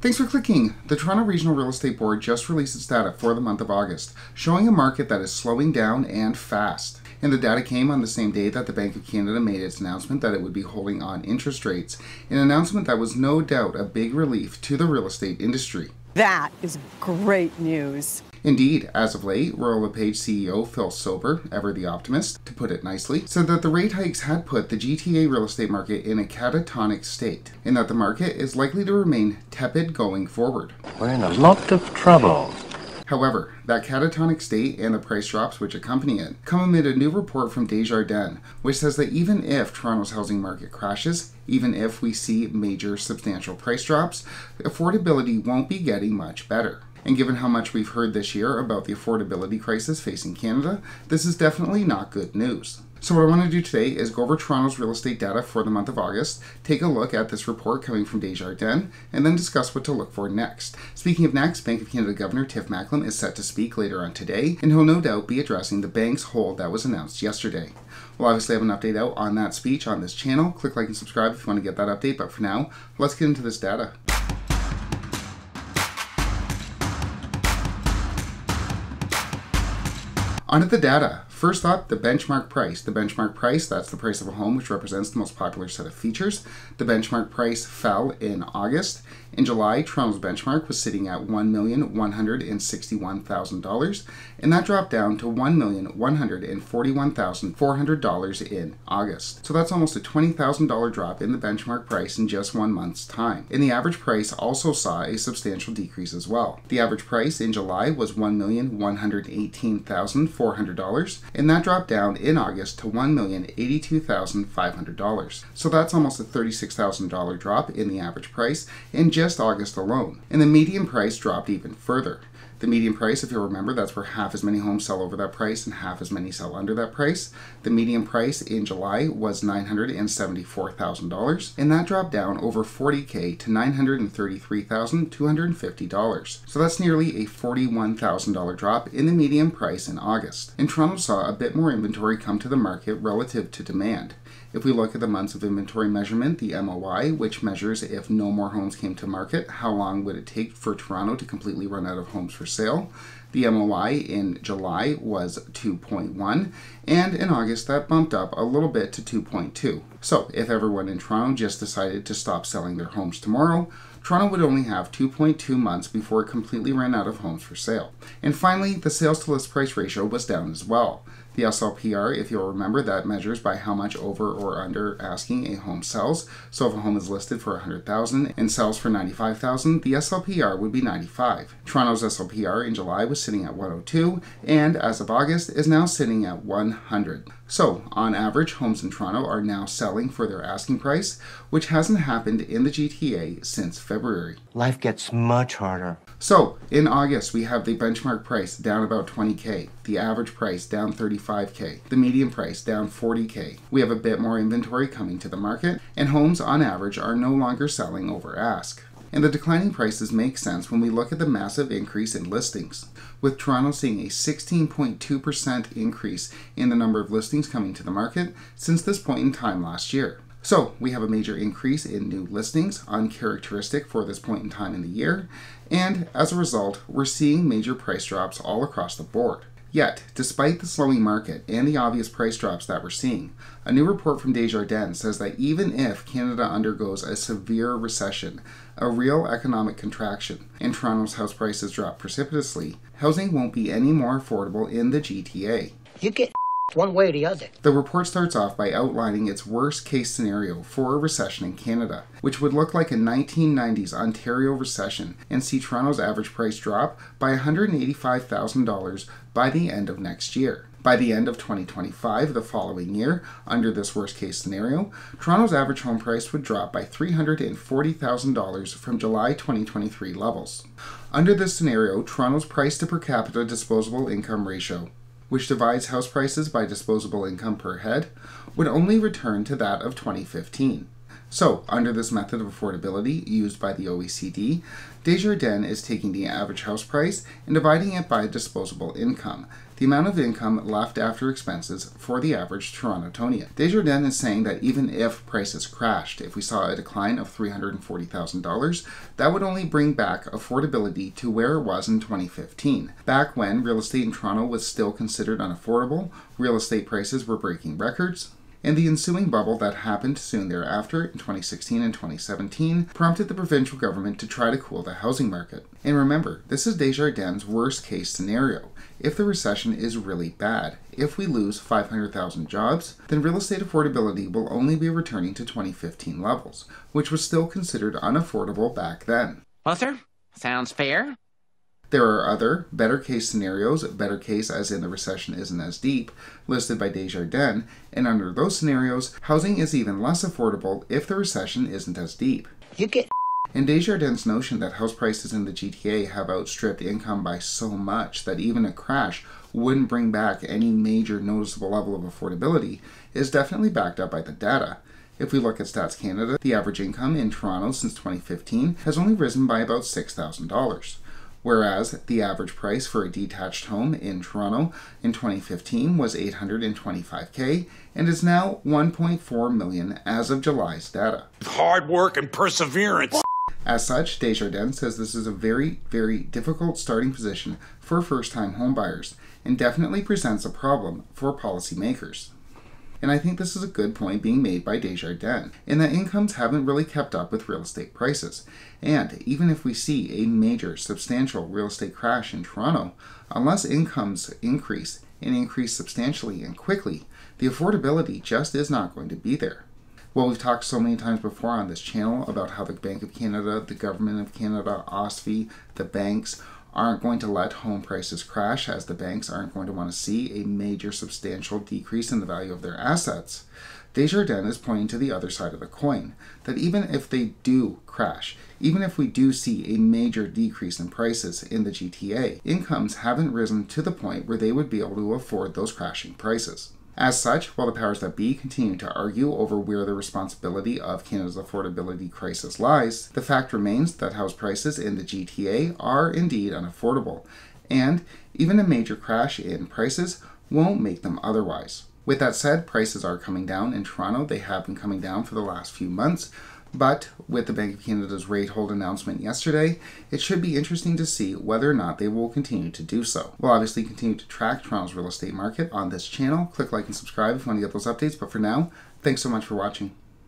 Thanks for clicking. The Toronto Regional Real Estate Board just released its data for the month of August, showing a market that is slowing down and fast. And the data came on the same day that the Bank of Canada made its announcement that it would be holding on interest rates, an announcement that was no doubt a big relief to the real estate industry. That is great news. Indeed, as of late, Royal LePage CEO Phil Sober, ever the optimist, to put it nicely, said that the rate hikes had put the GTA real estate market in a catatonic state, and that the market is likely to remain tepid going forward. We're in a lot of trouble. However, that catatonic state and the price drops which accompany it come amid a new report from Desjardins, which says that even if Toronto's housing market crashes, even if we see major substantial price drops, affordability won't be getting much better. And given how much we've heard this year about the affordability crisis facing Canada, this is definitely not good news. So what I want to do today is go over Toronto's real estate data for the month of August, take a look at this report coming from Desjardins, and then discuss what to look for next. Speaking of next, Bank of Canada Governor Tiff Macklem is set to speak later on today, and he'll no doubt be addressing the bank's hold that was announced yesterday. We'll obviously have an update out on that speech on this channel. Click like and subscribe if you want to get that update, but for now, let's get into this data. On to the data. First up, the benchmark price. The benchmark price, that's the price of a home, which represents the most popular set of features. The benchmark price fell in August. In July, Toronto's benchmark was sitting at $1,161,000, and that dropped down to $1,141,400 in August. So that's almost a $20,000 drop in the benchmark price in just 1 month's time. And the average price also saw a substantial decrease as well. The average price in July was $1,118,400, and that dropped down in August to $1,082,500. So that's almost a $36,000 drop in the average price in just August alone. And the median price dropped even further. The median price, if you'll remember, that's where half as many homes sell over that price and half as many sell under that price. The median price in July was $974,000, and that dropped down over $40,000 to $933,250. So that's nearly a $41,000 drop in the median price in August. And Toronto saw a bit more inventory come to the market relative to demand. If we look at the months of inventory measurement, the MOI, which measures if no more homes came to market, how long would it take for Toronto to completely run out of homes for sale? The MOI in July was 2.1, and in August that bumped up a little bit to 2.2. So if everyone in Toronto just decided to stop selling their homes tomorrow, Toronto would only have 2.2 months before it completely ran out of homes for sale. And finally, the sales to list price ratio was down as well. The SLPR, if you'll remember, that measures by how much over or under asking a home sells. So if a home is listed for $100,000 and sells for $95,000, the SLPR would be 95. Toronto's SLPR in July was sitting at 102, and as of August is now sitting at 100. So, on average, homes in Toronto are now selling for their asking price, which hasn't happened in the GTA since February. Life gets much harder. So, in August, we have the benchmark price down about $20,000, the average price down $35,000, the median price down $40,000. We have a bit more inventory coming to the market, and homes on average are no longer selling over ask. And the declining prices make sense when we look at the massive increase in listings, with Toronto seeing a 16.2% increase in the number of listings coming to the market since this point in time last year. So we have a major increase in new listings, uncharacteristic for this point in time in the year, and as a result, we're seeing major price drops all across the board. Yet, despite the slowing market and the obvious price drops that we're seeing, a new report from Desjardins says that even if Canada undergoes a severe recession, a real economic contraction, and Toronto's house prices drop precipitously, housing won't be any more affordable in the GTA. You get one way or the other. The report starts off by outlining its worst case scenario for a recession in Canada, which would look like a 1990s Ontario recession and see Toronto's average price drop by $185,000 by the end of next year. By the end of 2025, the following year, under this worst case scenario, Toronto's average home price would drop by $340,000 from July 2023 levels. Under this scenario, Toronto's price to per capita disposable income ratio, which divides house prices by disposable income per head, would only return to that of 2015. So, under this method of affordability used by the OECD, Desjardins is taking the average house price and dividing it by disposable income, the amount of income left after expenses for the average Torontonian. Desjardins is saying that even if prices crashed, if we saw a decline of $340,000, that would only bring back affordability to where it was in 2015. Back when real estate in Toronto was still considered unaffordable, real estate prices were breaking records, and the ensuing bubble that happened soon thereafter in 2016 and 2017 prompted the provincial government to try to cool the housing market. And remember, this is Desjardins' worst case scenario. If the recession is really bad, if we lose 500,000 jobs, then real estate affordability will only be returning to 2015 levels, which was still considered unaffordable back then. Well, sir, sounds fair. There are other better case scenarios, better case as in the recession isn't as deep, listed by Desjardins, and under those scenarios, housing is even less affordable if the recession isn't as deep. You get And Desjardins' notion that house prices in the GTA have outstripped income by so much that even a crash wouldn't bring back any major noticeable level of affordability is definitely backed up by the data. If we look at Stats Canada, the average income in Toronto since 2015 has only risen by about $6,000. Whereas the average price for a detached home in Toronto in 2015 was $825K and is now $1.4 million as of July's data. Hard work and perseverance. As such, Desjardins says this is a very, very difficult starting position for first-time homebuyers and definitely presents a problem for policymakers. And I think this is a good point being made by Desjardins, in that incomes haven't really kept up with real estate prices. And even if we see a major, substantial real estate crash in Toronto, unless incomes increase and increase substantially and quickly, the affordability just is not going to be there. Well, we've talked so many times before on this channel about how the Bank of Canada, the Government of Canada, OSFI, the banks aren't going to let home prices crash, as the banks aren't going to want to see a major substantial decrease in the value of their assets. Desjardins is pointing to the other side of the coin, that even if they do crash, even if we do see a major decrease in prices in the GTA, incomes haven't risen to the point where they would be able to afford those crashing prices. As such, while the powers that be continue to argue over where the responsibility of Canada's affordability crisis lies, the fact remains that house prices in the GTA are indeed unaffordable, and even a major crash in prices won't make them otherwise. With that said, prices are coming down in Toronto. They have been coming down for the last few months, but with the Bank of Canada's rate hold announcement yesterday, it should be interesting to see whether or not they will continue to do so. We'll obviously continue to track Toronto's real estate market on this channel. Click like and subscribe if you want to get those updates, but for now, thanks so much for watching.